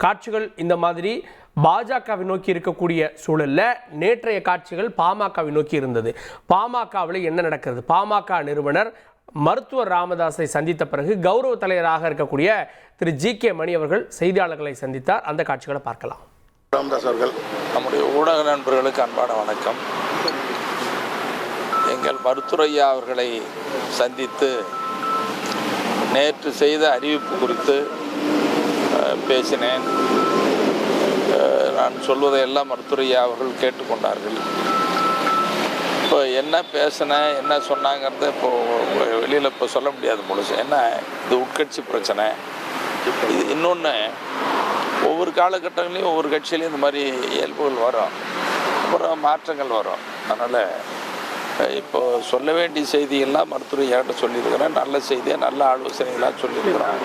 காட்சிகள் இந்த மாதிரி பாஜகவை நோக்கி இருக்கக்கூடிய சூழல்ல நேற்றைய காட்சிகள் பாமகவை நோக்கி இருந்தது. பாமகவில் என்ன நடக்கிறது? பாமக நிறுவனர் மருத்துவர் ராமதாஸை சந்தித்த பிறகு கௌரவ தலைவராக இருக்கக்கூடிய திரு ஜி.கே. மணி அவர்கள் செய்தியாளர்களை சந்தித்தார். அந்த காட்சிகளை பார்க்கலாம். ராமதாஸ் அவர்கள், நம்முடைய ஊடக நண்பர்களுக்கு அன்பான வணக்கம். எங்கள் மருத்துவர் ஐயா அவர்களை சந்தித்து நேற்று செய்த அறிவிப்பு குறித்து பேசினேன். நான் சொல்வதையெல்லாம் மருத்துவர் ஐயா அவர்கள் கேட்டுக்கொண்டார்கள். இப்போ என்ன பேசினேன், என்ன சொன்னாங்கிறத இப்போது வெளியில் இப்போ சொல்ல முடியாது முழுசு. என்ன, இது உட்கட்சி பிரச்சனை. இது இன்னொன்று, ஒவ்வொரு காலகட்டங்களையும் ஒவ்வொரு கட்சியிலையும் இந்த மாதிரி இயல்புகள் வரும், அப்புறம் மாற்றங்கள் வரும். அதனால் இப்போது சொல்ல வேண்டிய செய்தியெல்லாம் மருத்துவரையாட்ட சொல்லியிருக்கிறேன். நல்ல செய்தியாக நல்ல ஆலோசனைகளாக சொல்லியிருக்கிறோம்.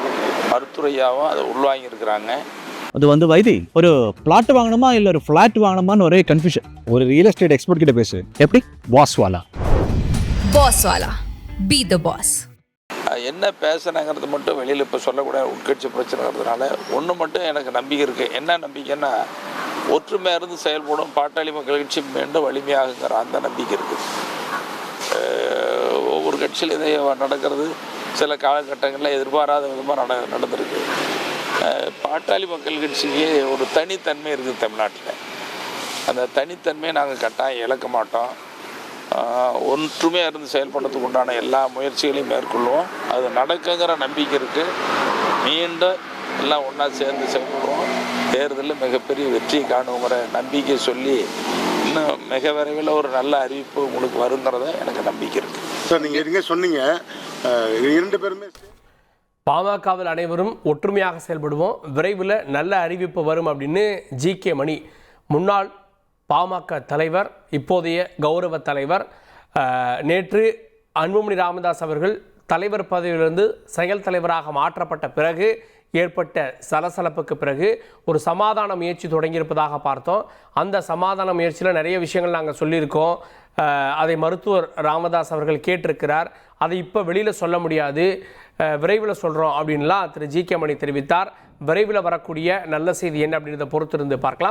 மருத்துவரையாவும் அதை உள்வாங்கியிருக்கிறாங்க. அது வைத்தி ஒரு பிளாட் வாங்கணுமா இல்லை ஒரு ஃப்ளாட் வாங்கணுமான்னு ஒரே கன்ஃபியூஷன். ஒரு ரியல் எஸ்டேட் எக்ஸ்பர்ட் கிட்ட பேசு. எப்படி? பாஸ்வாலா பி தி பாஸ். என்ன பேசுனாங்கிறது மட்டும் வெளியில் இப்போ சொல்லக்கூடாது, உட்கட்சி பிரச்சனைங்கிறதுனால. ஒன்று மட்டும் எனக்கு நம்பிக்கை இருக்குது. என்ன நம்பிக்கைன்னா, ஒற்றுமையாக இருந்து செயல்படும் பாட்டாளி மக்கள் கட்சி மீண்டும் வலிமையாகுங்கிற அந்த நம்பிக்கை இருக்குது. ஒவ்வொரு கட்சியில் இதை நடக்கிறது சில காலகட்டங்களில் எதிர்பாராத விதமாக நடந்திருக்கு. பாட்டாளி மக்கள் கட்சிக்கு ஒரு தனித்தன்மை இருக்குது தமிழ்நாட்டில். அந்த தனித்தன்மையை நாங்கள் கட்டாயம் இழக்க மாட்டோம். ஒற்றுமையாக இருந்து செயல்படுறதுக்கு உண்டான எல்லா முயற்சிகளையும் மேற்கொள்வோம். அது நடக்குங்கிற நம்பிக்கை இருக்குது. மீண்டும் எல்லாம் ஒன்றா சேர்ந்து செயல்படுவோம். தேர்தலில் மிகப்பெரிய வெற்றி காணுங்கிற நம்பிக்கை சொல்லி இன்னும் மிக விரைவில் ஒரு நல்ல அறிவிப்பு உங்களுக்கு வருங்கிறத எனக்கு நம்பிக்கை இருக்குது. சார், நீங்கள் எதுங்க சொன்னீங்க, இரண்டு பேருமே பாமகவில் அனைவரும் ஒற்றுமையாக செயல்படுவோம், விரைவில் நல்ல அறிவிப்பு வரும் அப்படின்னு ஜி.கே. மணி, முன்னாள் பாமக தலைவர், இப்போதைய கௌரவ தலைவர், நேற்று அன்புமணி ராமதாஸ் அவர்கள் தலைவர் பதவியிலிருந்து செயல் தலைவராக மாற்றப்பட்ட பிறகு ஏற்பட்ட சலசலப்புக்கு பிறகு ஒரு சமாதான முயற்சி தொடங்கியிருப்பதாக பார்த்தோம். அந்த சமாதான முயற்சியில் நிறைய விஷயங்கள் நாங்கள் சொல்லியிருக்கோம். அதை மருத்துவர் ராமதாஸ் அவர்கள் கேட்டிருக்கிறார். அதை இப்போ வெளியில் சொல்ல முடியாது, விரைவில் சொல்கிறோம் அப்படின்லாம் திரு ஜி.கே. மணி தெரிவித்தார். விரைவில் வரக்கூடிய நல்ல செய்தி என்ன அப்படின்றத பொறுத்திருந்து பார்க்கலாம்.